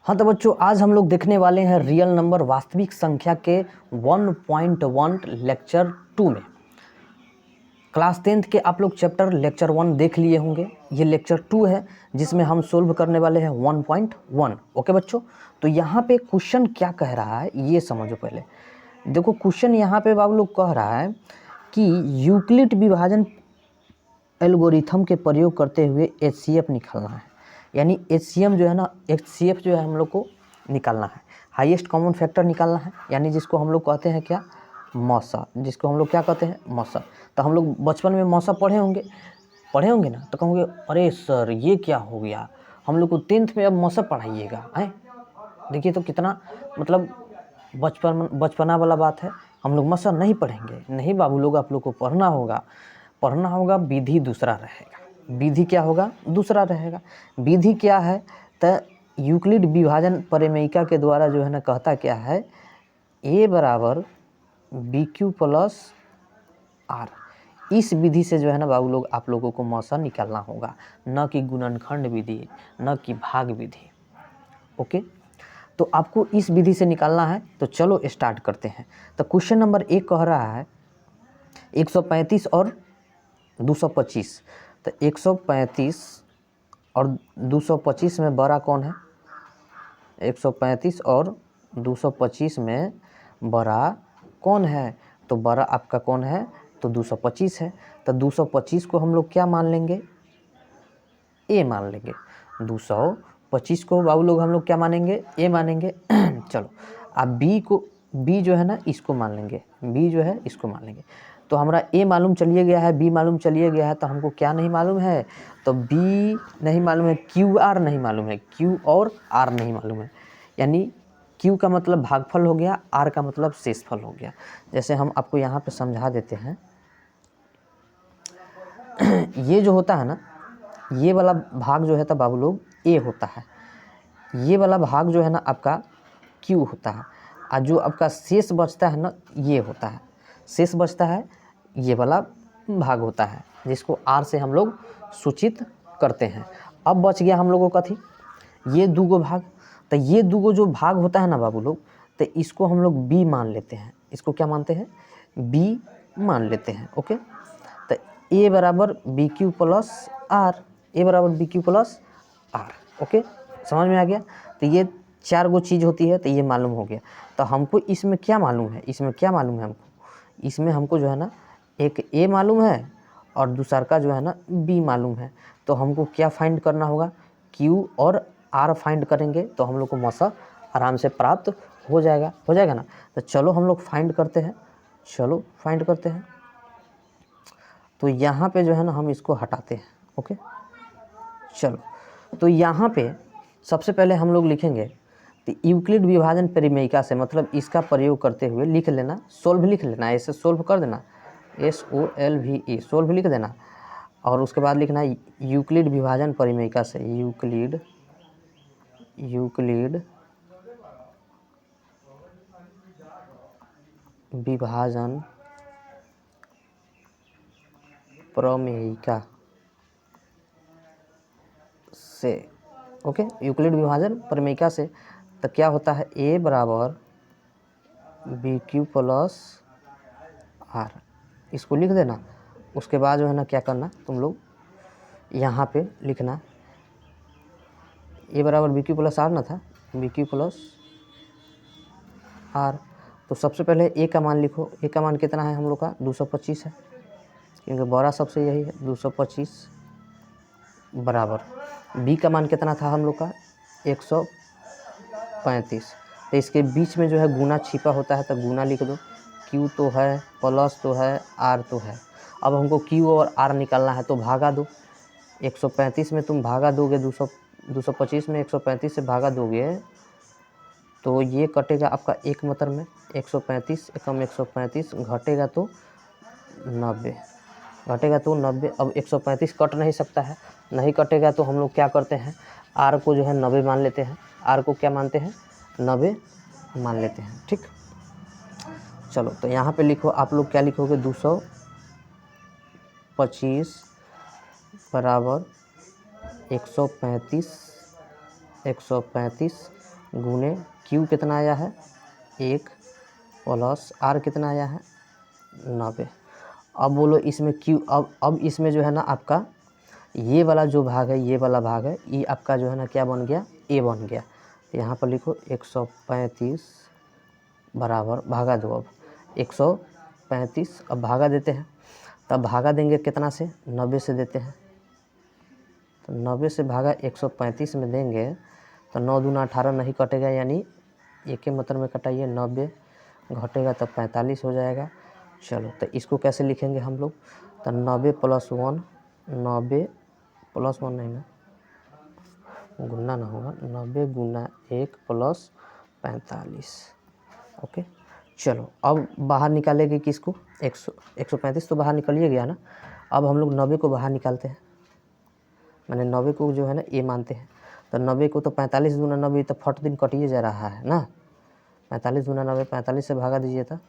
हाँ तो बच्चों, आज हम लोग देखने वाले हैं रियल नंबर वास्तविक संख्या के 1.1 लेक्चर 2 में। क्लास 10th के आप लोग चैप्टर लेक्चर 1 देख लिए होंगे। ये लेक्चर 2 है जिसमें हम सोल्व करने वाले हैं 1.1। ओके बच्चों, तो यहाँ पे क्वेश्चन क्या कह रहा है ये समझो। पहले देखो क्वेश्चन यहाँ पे बाबू लोग कह रहा है कि यूक्लिड विभाजन एल्गोरिथम के प्रयोग करते हुए HCF निकालना है। यानी HCM जो है ना, HCF जो है हम लोग को निकालना है, हाईएस्ट कॉमन फैक्टर निकालना है। यानी जिसको हम लोग कहते हैं क्या, मौसा, जिसको हम लोग क्या कहते हैं, मौसा। तो हम लोग बचपन में मौसा पढ़े होंगे ना, तो कहोगे अरे सर ये क्या हो गया, हम लोग को 10th में अब मौसा पढ़ाइएगा हैं। देखिए तो कितना मतलब बचपना वाला बात है। हम लोग मौसा नहीं पढ़ेंगे, नहीं बाबू लोग, आप लोग को पढ़ना होगा। विधि दूसरा रहेगा। विधि क्या होगा, दूसरा रहेगा। विधि क्या है, तो यूक्लिड विभाजन प्रमेयिका के द्वारा जो है ना कहता क्या है, A बराबर BQ प्लस R। इस विधि से जो है ना बाबू लोग आप लोगों को मौसा निकालना होगा, न कि गुणनखंड विधि, न कि भाग विधि। ओके, तो आपको इस विधि से निकालना है। तो चलो स्टार्ट करते हैं। तो क्वेश्चन नंबर 1 कह रहा है 135 और 225। तो 135 और 225 में बड़ा कौन है, 135 और 225 में बड़ा कौन है, तो बड़ा आपका कौन है, तो 225 है। तो 225 को हम लोग क्या मान लेंगे, A मान लेंगे। 225 को बाबू लोग हम लोग क्या मानेंगे, A मानेंगे। चलो अब B जो है ना इसको मान लेंगे, B जो है इसको मान लेंगे। तो हमारा A मालूम चलिए गया है, B मालूम चलिए गया है, तो हमको क्या नहीं मालूम है, तो B नहीं मालूम है, QR नहीं मालूम है, Q और R नहीं मालूम है। यानी Q का मतलब भागफल हो गया, R का मतलब शेषफल हो गया। जैसे हम आपको यहाँ पे समझा देते हैं। ये जो होता है ना, ये वाला भाग जो है तो बाबू लोग A होता है, ये वाला भाग जो है ना आपका Q होता है, और जो आपका शेष बचता है ना ये होता है, शेष बचता है ये वाला भाग होता है, जिसको R से हम लोग सूचित करते हैं। अब बच गया हम लोगों का थी ये दूगो भाग। तो ये दूगो जो भाग होता है ना बाबू लोग, तो इसको हम लोग B मान लेते हैं। इसको क्या मानते हैं, B मान लेते हैं। ओके, तो A बराबर BQ प्लस R, A बराबर BQ प्लस R। ओके, समझ में आ गया। तो ये 4 गो चीज़ होती है, तो ये मालूम हो गया। तो हमको इसमें क्या मालूम है, इसमें हमको जो है ना एक A मालूम है और दूसरा का जो है ना B मालूम है। तो हमको क्या फाइंड करना होगा, Q और R फाइंड करेंगे तो हम लोग को मौसा आराम से प्राप्त हो जाएगा ना। तो चलो हम लोग फाइंड करते हैं। तो यहाँ पे जो है ना हम इसको हटाते हैं। ओके, चलो तो यहाँ पे सबसे पहले हम लोग लिखेंगे तो यूक्लिड विभाजन परिमेयिका से, मतलब इसका प्रयोग करते हुए लिख लेना, सोल्व लिख लेना, ऐसे सोल्व कर देना, SOLVE सोल्व लिख देना। और उसके बाद लिखना यूक्लिड विभाजन परिमेयिका से, यूक्लिड विभाजन प्रमेयिका से। ओके, यूक्लिड विभाजन प्रमेयिका से तो क्या होता है, A बराबर BQ प्लस R, इसको लिख देना। उसके बाद जो है ना क्या करना, तुम लोग यहाँ पे लिखना A बराबर BQ प्लस R ना था, BQ प्लस R। तो सबसे पहले A का मान लिखो। A का मान कितना है हम लोग का, 225 है, क्योंकि बड़ा सबसे यही है 225 बराबर B का मान कितना था हम लोग का, 135। तो इसके बीच में जो है गुना छिपा होता है, तो गुना लिख दो। Q तो है, प्लस तो है, R तो है। अब हमको Q और R निकालना है, तो भागा दो। 135 में तुम भागा दोगे, 225 में 135 से भागा दोगे तो ये कटेगा आपका एक मतलब में 135 एकम 135 घटेगा तो 90, अब 135 कट नहीं सकता है, नहीं कटेगा तो हम लोग क्या करते हैं, R को जो है 90 मान लेते हैं। R को क्या मानते हैं, 90 मान लेते हैं। ठीक, चलो तो यहाँ पे लिखो, आप लोग क्या लिखोगे, 225 बराबर 135 गुने क्यू कितना आया है 1 प्लस आर कितना आया है 90। अब बोलो इसमें क्यू, अब इसमें जो है ना आपका ये वाला जो भाग है, ये वाला भाग है, ये आपका जो है ना क्या बन गया ए बन गया। तो यहाँ पर लिखो 135 बराबर भागा दो। अब 135 अब भागा देते हैं, तब भागा देंगे कितना से 90 से देते हैं। तो 90 से भागा 135 में देंगे तो 9 दूना 18 नहीं कटेगा, यानी एक के मतलब में कटाइए 90 घटेगा तब 45 हो जाएगा। चलो तो इसको कैसे लिखेंगे हम लोग, तो 90 प्लस 1, 90 प्लस 1 नहीं ना, गुना ना होगा, 90 गुना 1 प्लस 45। ओके चलो अब बाहर निकालेंगे किसको 135 तो बाहर निकलिए गया ना। अब हम लोग 90 को बाहर निकालते हैं, मैंने 90 को जो है ना ए मानते हैं। तो 90 को तो 45 दूना 90 तो फट दिन कटिए जा रहा है ना, 45 दूना 90, 45 से भागा दीजिए था।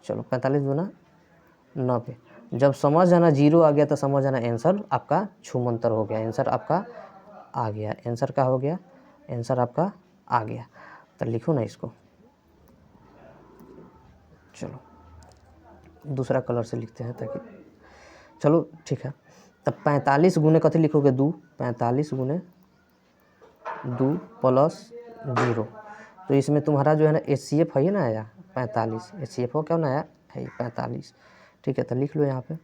चलो 45 दूना 90, जब समझ जाना जीरो आ गया तो समझ जाना आंसर आपका छूमंतर हो गया, आंसर आपका आ गया, आंसर का हो गया, आंसर आपका आ गया। तो लिखो ना इसको, चलो दूसरा कलर से लिखते हैं ताकि, चलो ठीक है। तब 45 गुने कथी लिखोगे 2, 45 गुने 2 प्लस 0। तो इसमें तुम्हारा जो है ना HCF है ना आया 45, HCF हो क्या ना आया है 45। ठीक है तो लिख लो यहाँ पे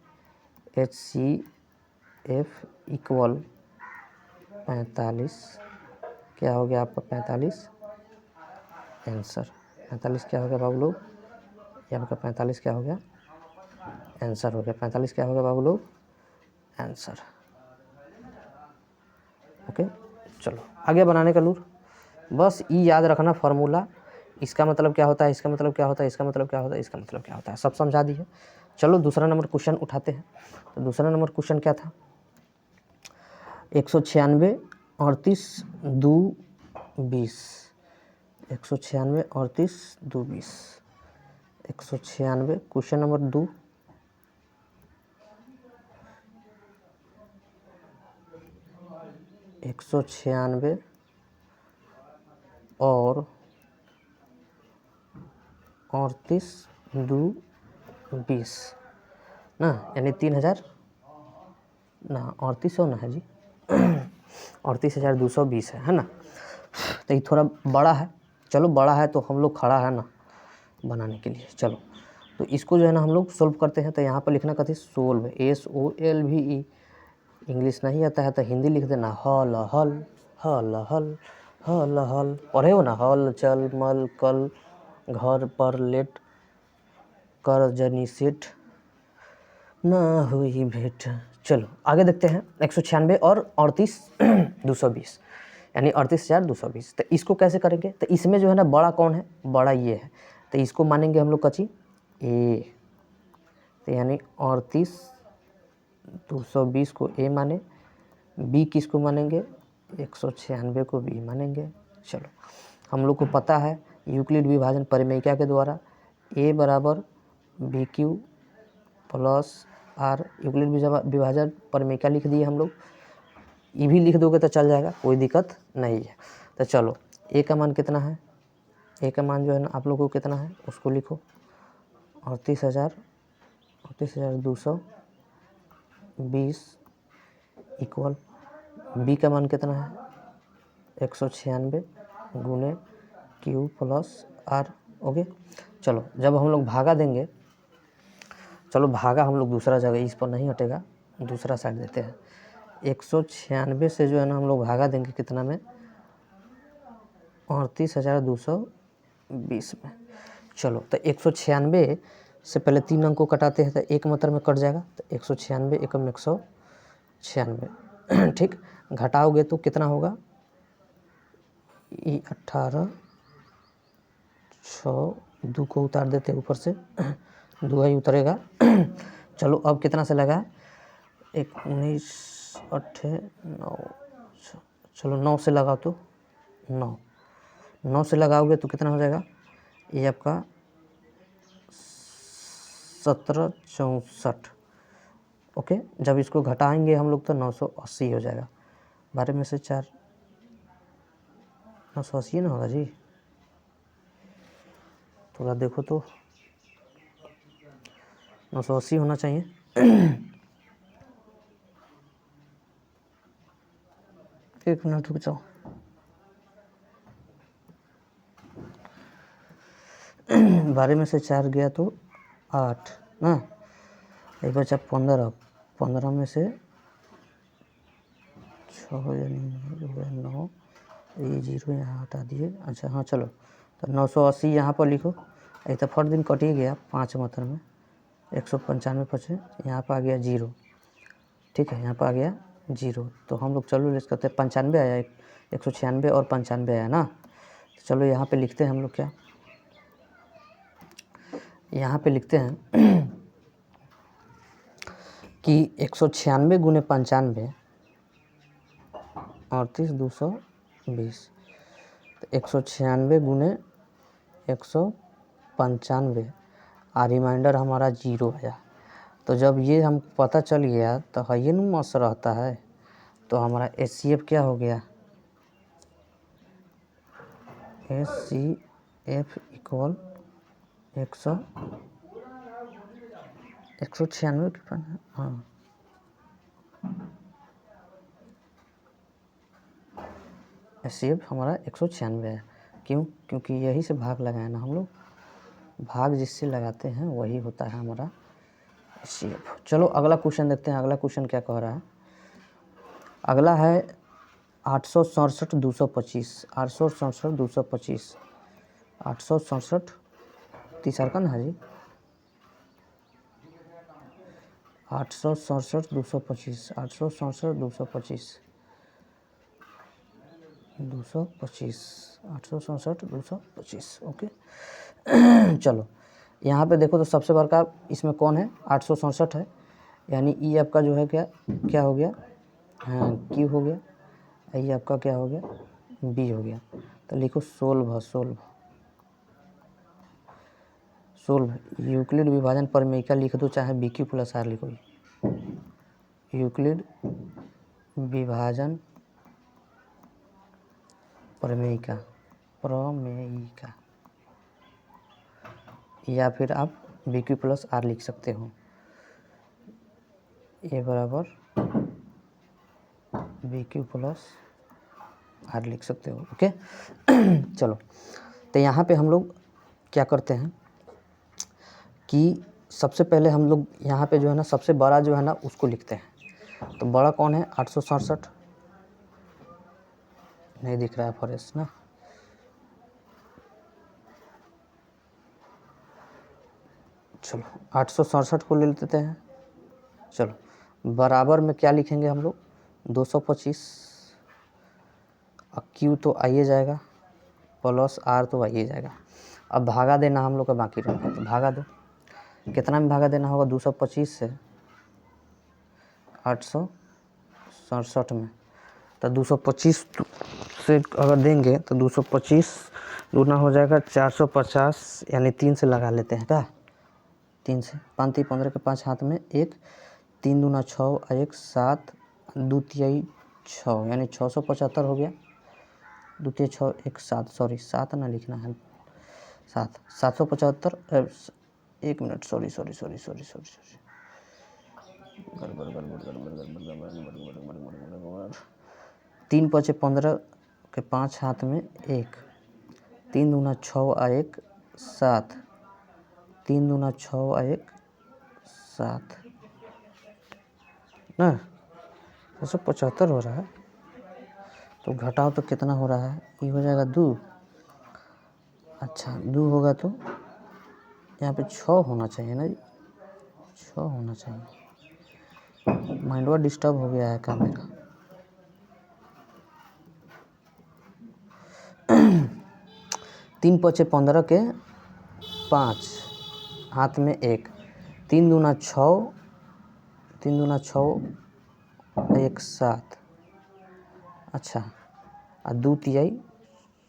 HCF इक्वल 45, क्या हो गया आपका 45 आंसर। 45 क्या हो गया बाबू लोग, ये आपका 45 क्या हो गया आंसर हो गया, 45 क्या हो गया बाबू लोग आंसर। ओके चलो आगे बनाने का लूर, बस ये याद रखना फार्मूला, इसका मतलब क्या होता है, इसका मतलब क्या होता है, इसका मतलब क्या होता है, इसका मतलब क्या होता है, सब समझा दिए। चलो दूसरा नंबर क्वेश्चन उठाते हैं। तो दूसरा नंबर क्वेश्चन क्या था, 196 38 2 20, 196 38 2 20, 196 क्वेश्चन नंबर 2, 196 और 38 2 20 ना, यानी 3000 ना 3800 ना है जी 38,220 है ना। तो ये थोड़ा बड़ा है, चलो बड़ा है तो हम लोग खड़ा है ना बनाने के लिए। चलो तो इसको जो है ना हम लोग सोल्व करते हैं। तो यहाँ पर लिखना कहते सोल्व, SOLVE, इंग्लिश नहीं आता है तो हिंदी लिख देना हल हल हल हल हल हल, पढ़े हो ना, हल चल मल कल घर पर लेट कर जनी सेठ ना हुई भेंट। चलो आगे देखते हैं 196 और 38 220, यानी 38,220। तो इसको कैसे करेंगे, तो इसमें जो है ना बड़ा कौन है, बड़ा ये है, तो इसको मानेंगे हम लोग कची ए, तो यानी 38,220 को ए माने, बी किसको मानेंगे 196 को बी मानेंगे। चलो हम लोग को पता है यूक्लिड विभाजन परिमेयिका के द्वारा ए बराबर BQ प्लस आर, यूक्लिड विभाजन परिमेयिका लिख दिए हम लोग, ये भी लिख दोगे तो चल जाएगा, कोई दिक्कत नहीं है। तो चलो ए का मान कितना है, ए का मान जो है ना आप लोग को कितना है उसको लिखो 38,220 इक्वल बी का मान कितना है 196 गुने क्यू प्लस आर। ओके चलो जब हम लोग भागा देंगे, चलो भागा हम लोग दूसरा जगह, इस पर नहीं हटेगा, दूसरा साइड देते हैं। 196 से जो है ना हम लोग भागा देंगे कितना में 38,220 में। चलो तो 196 से पहले 3 अंक को कटाते हैं तो एक मतलब में कट जाएगा, तो 196 एकम 196 ठीक, घटाओगे तो कितना होगा 18 6 2 को उतार देते ऊपर से 2 ही उतरेगा चलो अब कितना से लगा 19 8 9, चलो 9 से लगाओ तो 9 से लगाओगे तो कितना हो जाएगा, ये आपका 1764। ओके जब इसको घटाएंगे हम लोग तो 980 हो जाएगा, 12 में से 4 980 ना होगा जी, थोड़ा देखो तो 980 होना चाहिए। एक मिनट रुक जाओ। बारह में से 4 गया तो 8 ना, एक बचा 15, 15 में से 6 यानी 9, ये 0 यहाँ हटा दिए। अच्छा हाँ चलो, तो 980 यहाँ पर लिखो। ये तो फट दिन कट ही गया 5 मतलब में 195 बचे, यहाँ पर आ गया 0। ठीक है, यहाँ पर आ गया 0, तो हम लोग चलो लेस करते हैं। 95 आया, 196 और 95 आया ना, तो चलो यहाँ पे लिखते हैं हम लोग क्या, यहाँ पे लिखते हैं कि 196 गुने 95 38 220, तो 196 गुने 195 और रिमाइंडर हमारा 0 आया। तो जब ये हम पता चल गया तो ये न मस रहता है, तो हमारा HCF क्या हो गया, HCF इक्वल 196 हाँ, HCF हमारा 196 है। क्यों? क्योंकि यही से भाग लगाए ना हम लोग, भाग जिससे लगाते हैं वही होता है हमारा HCF। चलो अगला क्वेश्चन देखते हैं, अगला क्वेश्चन क्या कह रहा है। अगला है 867 225, 867 225, 867 तीसरकन है जी, 867 225, 867 225, 225, 867 225। ओके। चलो यहाँ पे देखो तो सबसे बड़का इसमें कौन है, 867 है, यानी ई आपका जो है क्या क्या हो गया, हाँ क्यू हो गया, ये आपका क्या हो गया, बी हो गया। तो लिखो सोल्व, सोल्व, सोल्व। यूक्लिड विभाजन प्रमेयिका लिख दो, चाहे बी क्यू प्लस आर लिखो। यूक्लिड विभाजन प्रमेयिका, प्रमेयिका, या फिर आप बी क्यू प्लस आर लिख सकते हो। ए बराबर बी क्यू प्लस आर लिख सकते हो। ओके। चलो तो यहाँ पे हम लोग क्या करते हैं कि सबसे पहले हम लोग यहाँ पे जो है ना सबसे बड़ा जो है ना उसको लिखते हैं। तो बड़ा कौन है, 867, नहीं दिख रहा है फॉरेस्ट ना, चलो 867 को ले लेते हैं। चलो बराबर में क्या लिखेंगे हम लोग, 225, और क्यू तो आइए जाएगा, प्लस आर तो आइए जाएगा। अब भागा देना हम लोग का बाकी रहेगा, तो भागा दो, कितना में भागा देना होगा, 225 से 867 में, तो 225 से अगर देंगे तो 225 दूना हो जाएगा 450, यानी 3 से लगा लेते हैं क्या, 3 से 5 3 15 के 5 हाथ में 1, 3 दूना 6 और 1 7, 2 तिहाई 6, यानी 675 हो गया। 2 तिहाई 6 1 7, सॉरी 7 ना लिखना है, 7 775, 1 minute, sorry sorry sorry sorry sorry sorry, गड़बड़ गड़बड़ गड़बड़ गड़बड़ गड़बड़, 3 5 15 के 5 हाथ में 1, 3 दूना 6 और 1 7, 3 दूना 6 और 1 7 ना, 675 हो रहा है। तो घटाओ तो कितना हो रहा है, ये हो जाएगा 2। अच्छा 2 होगा तो यहाँ पे 6 होना चाहिए ना जी, 6 होना चाहिए। माइंडवा डिस्टर्ब हो गया है क्या मेरा। 3 5 15 के 5 हाथ में 1, 3 दूना 6, 3 दूना 6 1 7, अच्छा और 2 तिहाई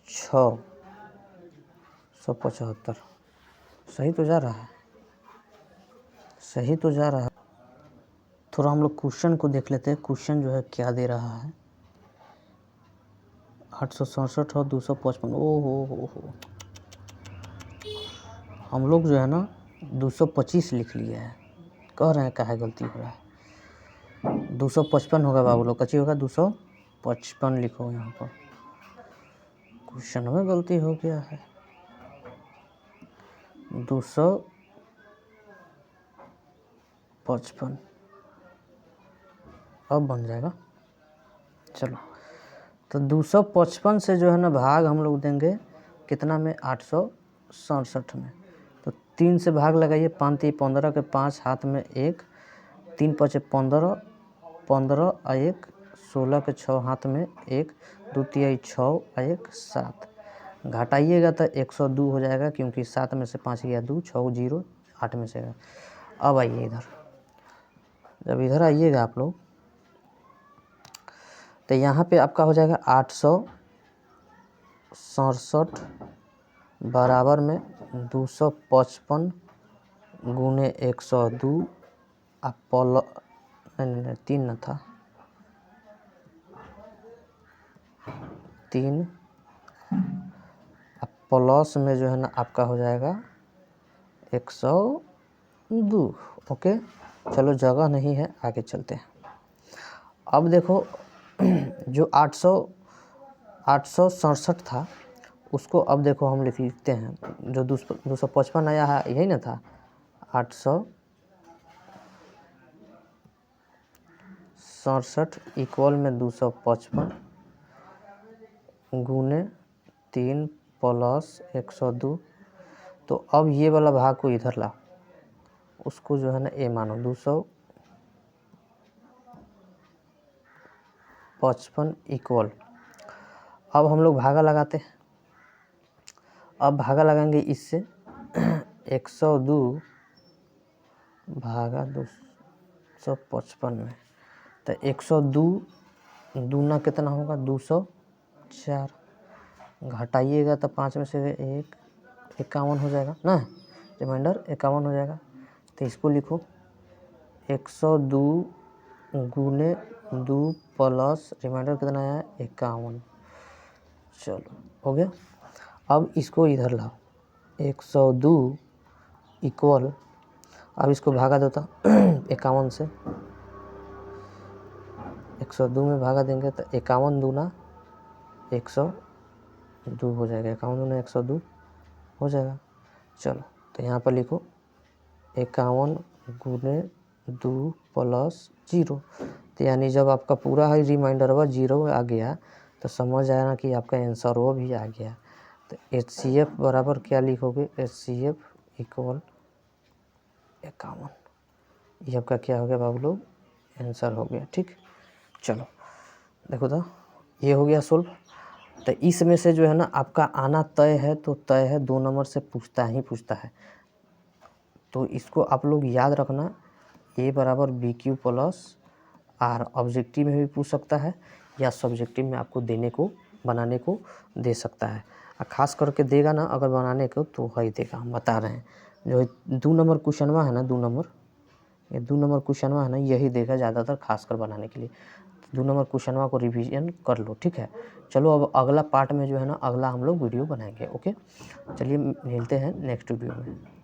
675, सही तो जा रहा है, सही तो जा रहा है। थोड़ा हम लोग क्वेश्चन को देख लेते हैं, क्वेश्चन जो है क्या दे रहा है। 867 और 255, ओ हो, हम लोग जो है ना 225 लिख लिए हैं, कह रहे हैं काहे गलती हो रहा है। 255 होगा बाबू लोग, कच्ची होगा 255 लिखो यहाँ पर, क्वेश्चन में गलती हो गया है। 255 अब बन जाएगा। चलो, तो 255 से जो है ना भाग हम लोग देंगे कितना में, 867 में। तो 3 से भाग लगाइए, 5 3 15 के 5 हाथ में 1, 3 5 15, 15 और 1 16 के 6 हाथ में 1, 2 3 6 और 1 7, घटाइएगा तो 102 हो जाएगा, क्योंकि 7 में से 5 गया 2, 6 0, 8 में से गया। अब आइए इधर, जब इधर आइएगा आप लोग तो यहाँ पे आपका हो जाएगा 867 बराबर में 255 गुने 102, आप नहीं 3 न था, 3 प्लस में जो है ना आपका हो जाएगा 102। ओके, चलो जगह नहीं है, आगे चलते हैं। अब देखो जो 867 था उसको अब देखो हम लिखते हैं, जो 255 आया है यही ना था, 867 इक्वल में 255 गुने 3 प्लस 102। तो अब ये वाला भाग को इधर ला, उसको जो है ना ए मानो, 255 इक्वल। अब हम लोग भागा लगाते हैं, अब भागा लगाएंगे इससे 102 भागा 255 में, तो 102 दूना कितना होगा, 204, घटाइएगा तो 5 में से 1 51 हो जाएगा ना, रिमाइंडर 51 हो जाएगा। तो इसको लिखो 102 गुने 2 प्लस रिमाइंडर कितना आया, 51। चलो हो गया। अब इसको इधर लाओ, 102 इक्वल, अब इसको भागा देता 51 से, 102 में भागा देंगे तो 51 दूना 102 हो जाएगा, 51 दूना 102 हो जाएगा। चलो तो यहाँ पर लिखो 51 गुने 2 प्लस 0, तो यानी जब आपका पूरा है रिमाइंडर व 0 आ गया तो समझ आया ना कि आपका आंसर वो भी आ गया। तो HCF बराबर क्या लिखोगे, HCF इक्वल 51, ये आपका क्या हो गया बाबू लोग, आंसर हो गया। ठीक, चलो देखो तो ये हो गया सोल्व। तो इसमें से जो है ना आपका आना तय है, तो तय है, 2 नंबर से पूछता है। तो इसको आप लोग याद रखना, ए बराबर BQ प्लस आर, ऑब्जेक्टिव में भी पूछ सकता है या सब्जेक्टिव में आपको देने को बनाने को दे सकता है। खास करके देगा ना अगर बनाने को तो ही देगा, हम बता रहे हैं। जो 2 नंबर क्वेश्चनवा है ना, 2 नंबर क्वेश्चनवा है ना, यही देगा ज़्यादातर खासकर बनाने के लिए। 2 नंबर क्वेश्चनवा को रिवीजन कर लो, ठीक है। चलो अब अगला पार्ट में जो है ना, अगला हम लोग वीडियो बनाएंगे। ओके, चलिए मिलते हैं नेक्स्ट वीडियो में।